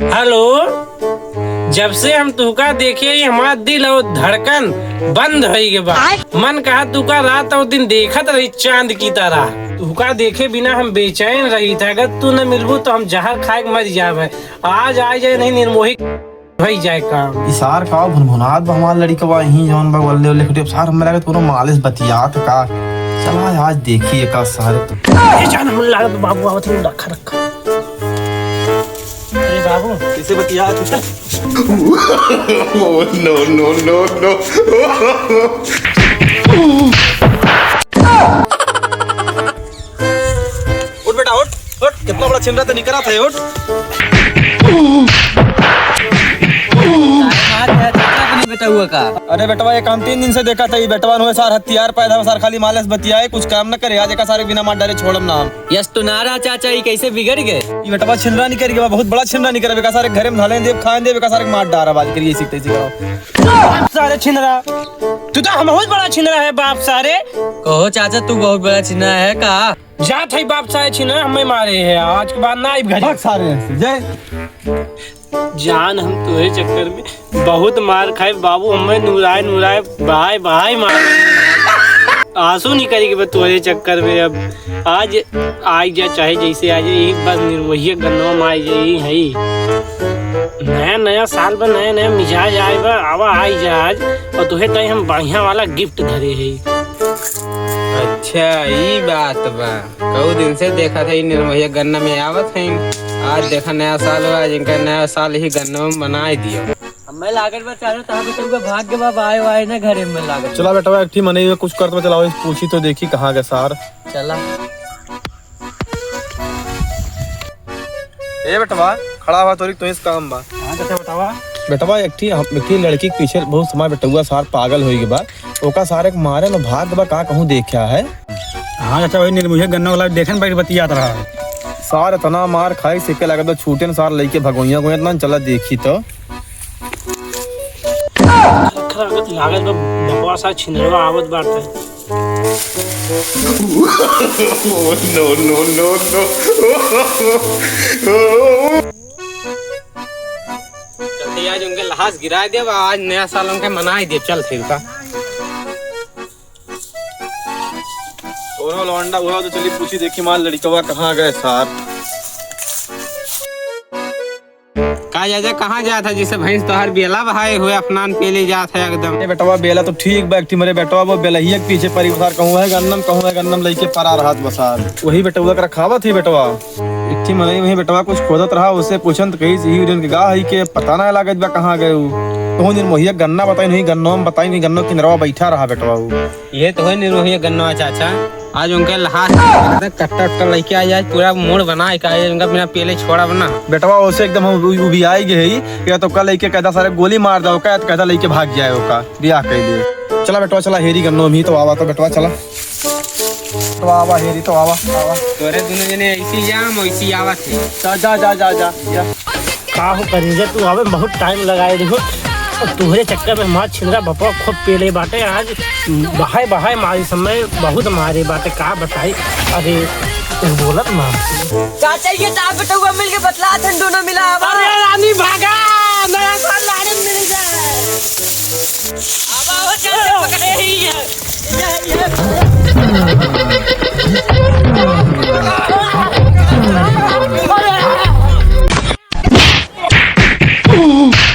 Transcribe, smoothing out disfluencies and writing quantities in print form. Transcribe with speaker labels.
Speaker 1: Hello. जब से हम तुका देखे हमारा दिल और धड़कन बंद हो गए बा। मन कहा तुका रात और दिन देखत रही चांद की तरह। तुका देखे बिना हम बेचैन रही था। अगर तू न मिलबू तो हम जहर खाए मर जावे। आज आ जाए नहीं निर्मोही भई जाए काम
Speaker 2: इसार का भुनभुनात बा हमार लड़कवा यही जवन बा वल्ले वल्ले खटे सार हमरा के तोरो मालिश बतियात का। चला आज देखिए का सारे
Speaker 1: ए जान मन लागत बाबू आवत ही रखा रखा। अरे बाबू
Speaker 2: कैसे बतियात है?
Speaker 3: No, no, no, no.
Speaker 2: उठ बेटा उठ उठ, कितना बड़ा छिन रहा था निकला था उठ।
Speaker 4: बेटा हुआ का
Speaker 2: अरे बेटवा ये काम 3 दिन से देखा था। ये बेटवा हुए सार हथियार पैदा सार खाली मालिश बतियाए कुछ काम न करे। आज एक सारे बिना मार डाले छोड़म ना हम।
Speaker 4: यस तो नारा चाचा ये कैसे बिगड़ गए।
Speaker 2: ये बेटवा छिनरा नहीं करेगा, बहुत बड़ा छिनरा नहीं करेगा। सारे घरे में ढाले देव खाए देव सारे मार डारा बाज करिए सीखते सिखाओ
Speaker 1: सारे छिनरा। तू तो हम बहुत बड़ा छिनरा है बाप सारे।
Speaker 4: कहो चाचा तू बहुत बड़ा छिना है का।
Speaker 1: जात है बाप सारे छिनरा हमें मारे है। आज के बाद ना आई घर
Speaker 2: सारे जय
Speaker 1: जान। हम तुहे चक्कर में बहुत मार खाए बाबू। हमें नुराए नुराए बहाए बहाए मार आंसू नहीं करेगी तुम्हारे चक्कर में। अब आज आई जा चाहे जैसे आ जाए बस निर्मोही गन्नवा में आई जाए है। नया नया साल पर नया नया मिजाज आए बा आवा आई जा आज। और तुहे तय हम बढ़िया वाला गिफ्ट धरे है।
Speaker 5: अच्छा ये बात बा। कई दिन से देखा था निर्मोही गन्ना में आवत है। आज देखा नया साल हुआ। जिनका नया साल ही गन्ना में बनाए दिया।
Speaker 4: मैं लागत बा चारों तहां बेटा भाग्य बा आए आए ना घरे में लागत।
Speaker 2: चला बेटवा एक थी मने हुए कुछ करत में चलाओ पूछी तो देखी कहाँ गए सार।
Speaker 4: चला
Speaker 2: ए बेटवा खड़ा हुआ तोरी तो इस काम बा।
Speaker 1: हां चाचा बतावा।
Speaker 2: बेटवा एक थी लड़की के पीछे बहुत समय बेटुआ सार पागल होई के बाद ओका सारे मारे में भाग बा का कहूं देखा है।
Speaker 1: हां चाचा वही निर्मोही गन्ना वाला देखन बैठ बतियात रहा है।
Speaker 2: सार इतना मार खाई सिक्के लगे तो छूटे न सार लेके भगोइया को इतना चला देखी तो
Speaker 1: लागत बकवास छिनरवा आवत बाटे।
Speaker 3: No, no, no, no.
Speaker 5: जल्दी आज उनके लहास गिरा दे। आज नया साल उनके मनाए दे। चल फिर का
Speaker 2: लौंडा हुआ तो चली पूछी देखी मार लड़कवा कहाँ गए सार।
Speaker 5: का जाजा कहाँ जाता है जिसे भैंस तो हर बेला बहाए हुए अपनान पे ले जाता है एकदम।
Speaker 2: बेटवा बेला तो ठीक बैठी मरे बेटवा वो बेलहिया के पीछे परी बसार कहूँ है गन्नम लेके परा रहा बसार वही बेटवा का रखावा थी बेटवा एक थी मने वही बेटवा कुछ खोदत रहा उससे पूछन तो कही सही उनके गा है के पता ना लागत बा कहाँ गए। तो दिन मोहिया गन्ना बताई नहीं गन्नो में बताई नहीं गन्नो किनरवा बैठा रहा बेटवा।
Speaker 5: ये तो है निर्मोही गन्ना चाचा। आज उनके लहास कट्टा कट्टा लेके आ जाए पूरा मोड़ बना उनका बिना पहले छोड़ा बना।
Speaker 2: बेटवा उसे एकदम उभी आई गई या तो कल लेके कहता सारे गोली मार दो का कहता लेके भाग जाए ओका बियाह कर लिए। चला बेटवा चला हेरी गन्नो भी तो आवा तो बेटवा चला तो आवा हेरी तो आवा आवा
Speaker 5: तोरे दोनों जने ऐसी जाम वैसी आवा थे।
Speaker 2: जा जा जा जा जा
Speaker 1: का हो करीजे तू आवे बहुत टाइम लगाए देखो। और तुहरे चक्कर में मार छिनरा बपा खूब पेले बाटे। आज बहाए बहाए मारी समय बहुत मारे बाटे का बताई। अरे बोलत मार
Speaker 4: चाचा ये ता बेटा हुआ मिल के बतला थन दोनों मिला।
Speaker 1: अरे रानी भागा नया साल लाने मिल जाए।
Speaker 4: अब आओ चाचा पकड़े ही है।
Speaker 1: अरे